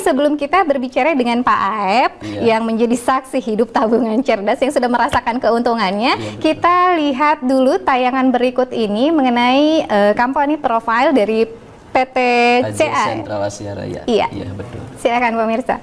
sebelum kita berbicara dengan Pak Aep yang menjadi saksi hidup tabungan cerdas yang sudah merasakan keuntungannya, kita lihat dulu tayangan berikut ini mengenai company profile dari PT CA Sentral Asia Raya. Iya, betul. Silakan pemirsa.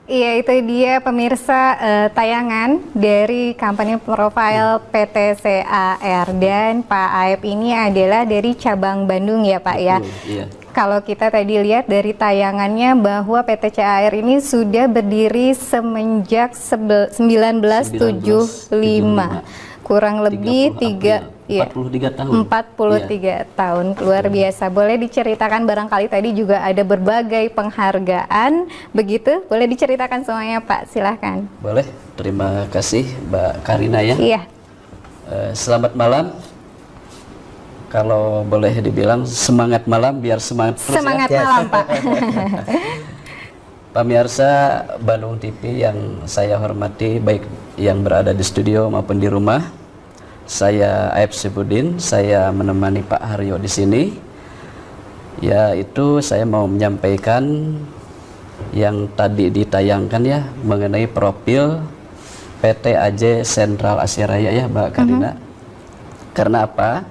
Iya, itu dia pemirsa tayangan dari company profile PT CAR, dan Pak Aep ini adalah dari cabang Bandung ya Pak ya. Iya. Kalau kita tadi lihat dari tayangannya bahwa PT CAR ini sudah berdiri semenjak 1975. Kurang lebih 43 tahun. 43 tahun, luar biasa. Boleh diceritakan, barangkali tadi juga ada berbagai penghargaan, begitu? Boleh diceritakan semuanya Pak, silahkan. Boleh, terima kasih Mbak Karina ya. Iya. Selamat malam. Kalau boleh dibilang semangat malam, biar semangat terus. Semangat malam Pak. Pemirsa Bandung TV yang saya hormati, baik yang berada di studio maupun di rumah. Saya Aep Sibudin, saya menemani Pak Haryo di sini. Yaitu saya mau menyampaikan yang tadi ditayangkan ya, mengenai profil PT AJ Sentral Asia Raya ya Mbak Karina. Karena apa?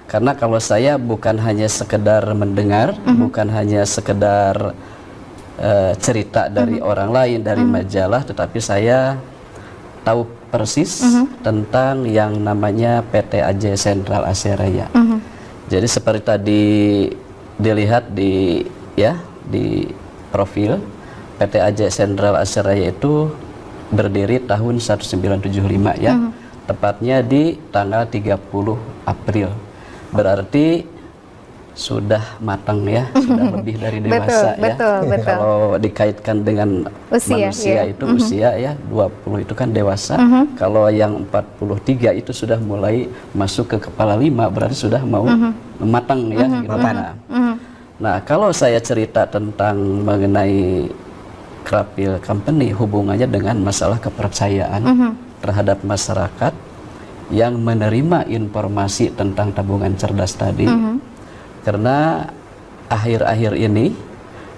Karena kalau saya bukan hanya sekedar mendengar, bukan hanya sekedar cerita dari orang lain, dari majalah, tetapi saya tahu persis tentang yang namanya PT AJ Sentral Asia Raya. Jadi seperti tadi dilihat di profil, PT AJ Sentral Asia Raya itu berdiri tahun 1975 ya. Tepatnya di tanggal 30 April. Berarti sudah matang ya, sudah lebih dari dewasa ya. Betul. Kalau dikaitkan dengan manusia itu usia ya 20 itu kan dewasa. Kalau yang 43 itu sudah mulai masuk ke kepala 5, berarti sudah mau matang ya. Gitu. Nah, kalau saya cerita tentang mengenai Krapil Company, hubungannya dengan masalah kepercayaan terhadap masyarakat yang menerima informasi tentang tabungan cerdas tadi. Karena akhir-akhir ini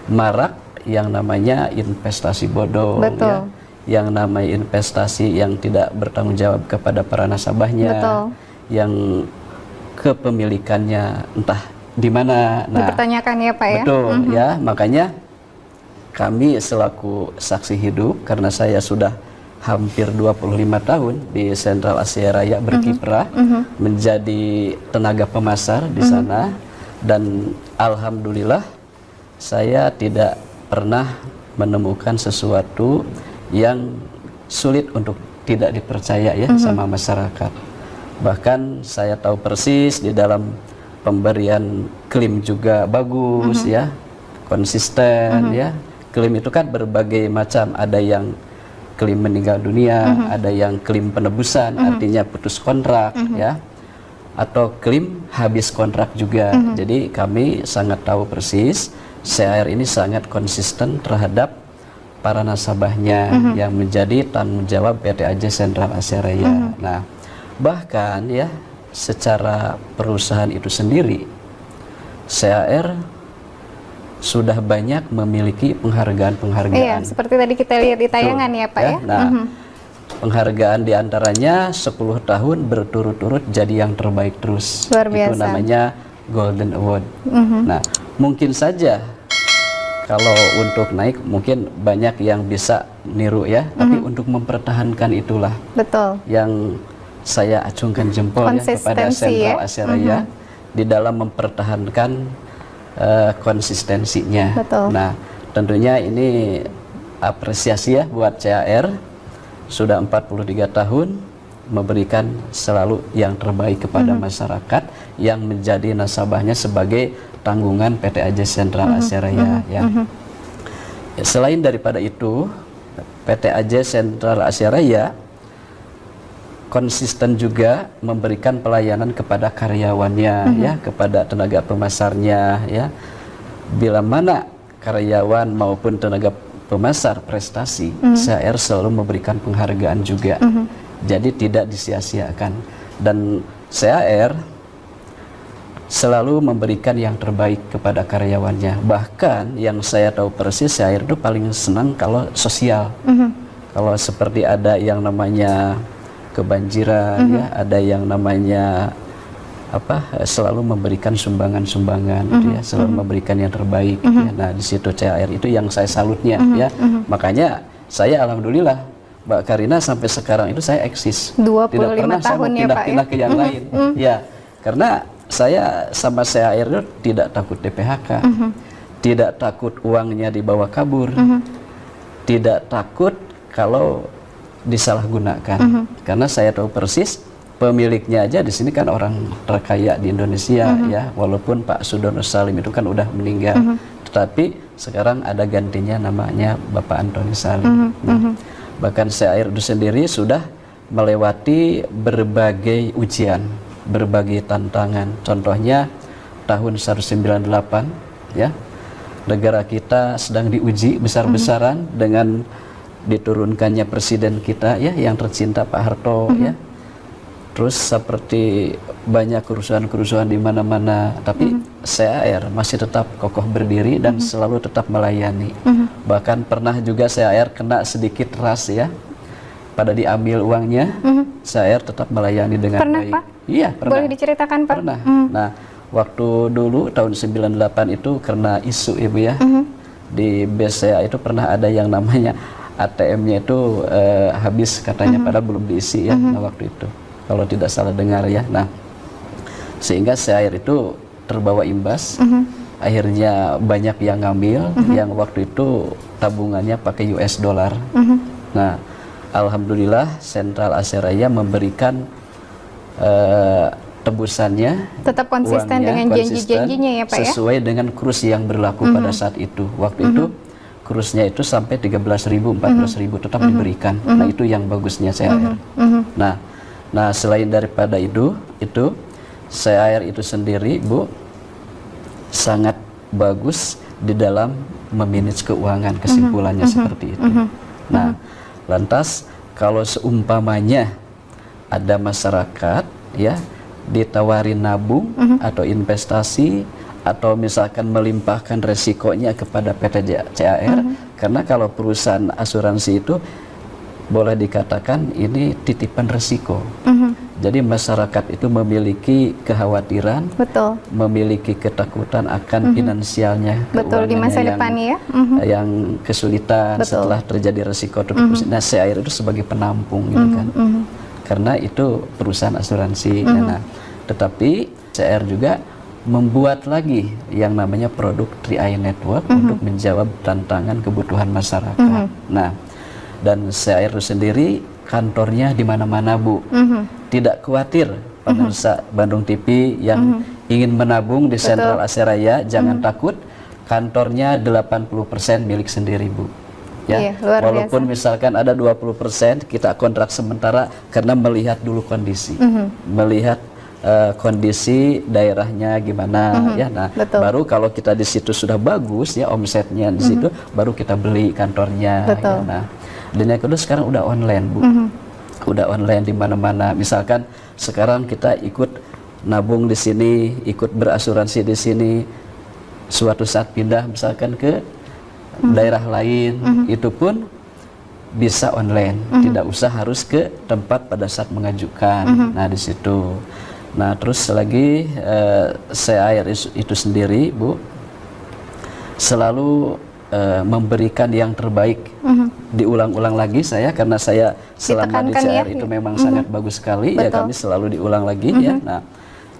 marak yang namanya investasi bodong, ya, yang namanya investasi yang tidak bertanggung jawab kepada para nasabahnya, yang kepemilikannya entah di mana. Nah, dipertanyakan ya Pak ya. Betul ya, makanya kami selaku saksi hidup, karena saya sudah hampir 25 tahun di Sentral Asia Raya berkiprah menjadi tenaga pemasar di sana. Dan alhamdulillah saya tidak pernah menemukan sesuatu yang sulit untuk tidak dipercaya ya sama masyarakat. Bahkan saya tahu persis di dalam pemberian klaim juga bagus ya, konsisten ya. Klaim itu kan berbagai macam, ada yang klaim meninggal dunia, ada yang klaim penebusan, artinya putus kontrak ya, atau klaim habis kontrak juga. Jadi kami sangat tahu persis CAR ini sangat konsisten terhadap para nasabahnya yang menjadi tanggung jawab PT AJ Sentral Asia Raya. Nah, bahkan ya secara perusahaan itu sendiri, CAR sudah banyak memiliki penghargaan-penghargaan. Iya, seperti tadi kita lihat di tayangan ya Pak ya. Nah, penghargaan diantaranya 10 tahun berturut-turut jadi yang terbaik terus. Luar biasa. Itu namanya Golden Award. Nah, mungkin saja kalau untuk naik mungkin banyak yang bisa niru ya, tapi untuk mempertahankan itulah Betul. yang saya acungkan jempol ya kepada Sentral Asia Raya di dalam mempertahankan konsistensinya. Betul. Nah, tentunya ini apresiasi ya buat CAR, sudah 43 tahun memberikan selalu yang terbaik kepada masyarakat yang menjadi nasabahnya sebagai tanggungan PT AJ Sentral Asia Raya ya. Ya, selain daripada itu, PT AJ Sentral Asia Raya konsisten juga memberikan pelayanan kepada karyawannya ya, kepada tenaga pemasarnya ya. Bila mana karyawan maupun tenaga pemasar prestasi, CAR selalu memberikan penghargaan juga. Jadi tidak disia-siakan. Dan CAR selalu memberikan yang terbaik kepada karyawannya. Bahkan yang saya tahu persis, CAR itu paling senang kalau sosial. Kalau seperti ada yang namanya kebanjiran, ya, ada yang namanya selalu memberikan sumbangan-sumbangan, ya, selalu memberikan yang terbaik. Ya. Nah, di situ CAR itu yang saya salutnya, ya. Makanya saya alhamdulillah, Mbak Karina, sampai sekarang itu saya eksis. 25 tidak pernah tahun saya mau ya, Pak, pindah-pindah ya? ke yang lain. Ya, karena saya sama CAR itu tidak takut DPHK, tidak takut uangnya dibawa kabur, tidak takut kalau disalahgunakan. Karena saya tahu persis pemiliknya aja di sini kan orang terkaya di Indonesia ya, walaupun Pak Sudono Salim itu kan udah meninggal, tetapi sekarang ada gantinya namanya Bapak Antoni Salim. Nah, bahkan CAR itu sendiri sudah melewati berbagai ujian, berbagai tantangan. Contohnya tahun 1998 ya, negara kita sedang diuji besar-besaran dengan diturunkannya presiden kita ya, yang tercinta Pak Harto ya. Terus seperti banyak kerusuhan-kerusuhan di mana-mana, tapi CAR masih tetap kokoh berdiri dan selalu tetap melayani. Bahkan pernah juga CAR kena sedikit ras ya, pada diambil uangnya, CAR tetap melayani dengan baik. Pak? Iya, pernah. Boleh diceritakan, Pak? Pernah. Nah, waktu dulu tahun 98 itu karena isu Ibu ya, di BCA itu pernah ada yang namanya ATM-nya itu habis katanya, padahal belum diisi ya, nah, waktu itu. Kalau tidak salah dengar ya. Nah, sehingga CAR itu terbawa imbas. Akhirnya banyak yang ngambil, yang waktu itu tabungannya pakai US dollar. Nah, alhamdulillah Sentral Asia Raya memberikan tebusannya, tetap konsisten uangnya, dengan janji-janjinya ya, Pak, ya? sesuai dengan kurs yang berlaku pada saat itu. Waktu itu kursnya itu sampai 13.000, 14.000 tetap diberikan. Nah, itu yang bagusnya CAR. Nah, selain daripada itu CAR itu sendiri, Bu, sangat bagus di dalam memanage keuangan, kesimpulannya seperti itu. Nah, lantas kalau seumpamanya ada masyarakat ya ditawarin nabung atau investasi atau misalkan melimpahkan resikonya kepada PT CAR, karena kalau perusahaan asuransi itu boleh dikatakan ini titipan resiko. Jadi masyarakat itu memiliki kekhawatiran, betul, memiliki ketakutan akan finansialnya, betul, di masa depan ya, yang kesulitan, betul, setelah terjadi resiko. Nah, CAR itu sebagai penampung gitu kan, karena itu perusahaan asuransi. Nah, tetapi CAR juga membuat lagi yang namanya produk 3i Network untuk menjawab tantangan kebutuhan masyarakat. Nah, dan CAR itu sendiri kantornya di mana-mana, Bu. Tidak khawatir pemirsa Bandung TV yang ingin menabung di Sentral Asia Raya, jangan takut. Kantornya 80% milik sendiri, Bu. Ya, walaupun misalkan ada 20% kita kontrak sementara karena melihat dulu kondisi, melihat kondisi daerahnya gimana ya. Nah, betul, baru kalau kita di situ sudah bagus ya omsetnya di situ, baru kita beli kantornya. Ya, nah, dan yang kedua sekarang udah online, Bu. Udah online di mana-mana. Misalkan sekarang kita ikut nabung di sini, ikut berasuransi di sini. Suatu saat pindah misalkan ke daerah lain, itu pun bisa online, tidak usah harus ke tempat pada saat mengajukan. Nah di situ. Nah terus lagi CAR itu sendiri, Bu, selalu memberikan yang terbaik. Diulang-ulang lagi saya, karena saya selama di CAR itu memang sangat bagus sekali. Ya kami selalu diulang lagi ya. Nah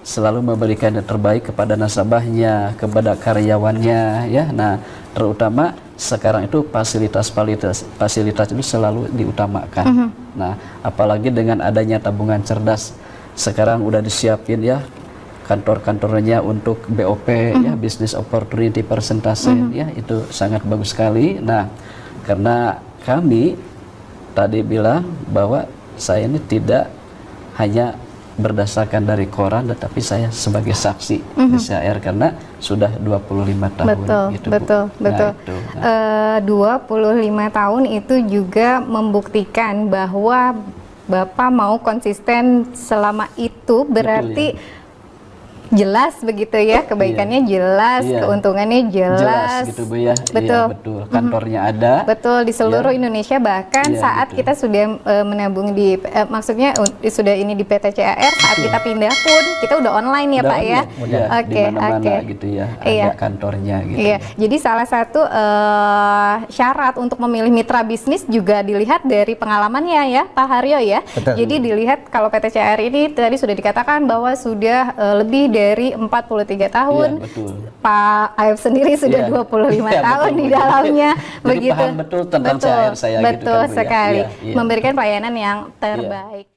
selalu memberikan yang terbaik kepada nasabahnya, kepada karyawannya ya. Nah terutama sekarang itu fasilitas itu selalu diutamakan. Nah apalagi dengan adanya tabungan cerdas sekarang udah disiapin ya kantor-kantornya untuk BOP ya, business opportunity persentase ya, itu sangat bagus sekali. Nah karena kami tadi bilang bahwa saya ini tidak hanya berdasarkan dari koran, tetapi saya sebagai saksi di CAR karena sudah 25 tahun. Betul, gitu, betul, Bu. betul. Nah, 25 tahun itu juga membuktikan bahwa Bapak mau konsisten selama itu, berarti jelas begitu ya, kebaikannya jelas, keuntungannya jelas. Gitu Bu ya. Betul. Iya, betul. Kantornya ada. Betul, di seluruh Indonesia, bahkan saat kita sudah menabung di maksudnya sudah ini di PT CAR, saat kita pindah pun kita udah online ya Pak ya. Oke, oke. Gitu ya. Ada kantornya gitu. Iya. Jadi salah satu syarat untuk memilih mitra bisnis juga dilihat dari pengalamannya ya, Pak Haryo ya. Betul. Jadi dilihat kalau PT CAR ini tadi sudah dikatakan bahwa sudah lebih dari 43 tahun. Iya, betul. Pak Aib sendiri sudah 25 tahun betul, di dalamnya. Jadi begitu. paham betul tentang CAR saya betul gitu kan, Bu, ya. sekali. Iya, iya. Memberikan pelayanan yang terbaik.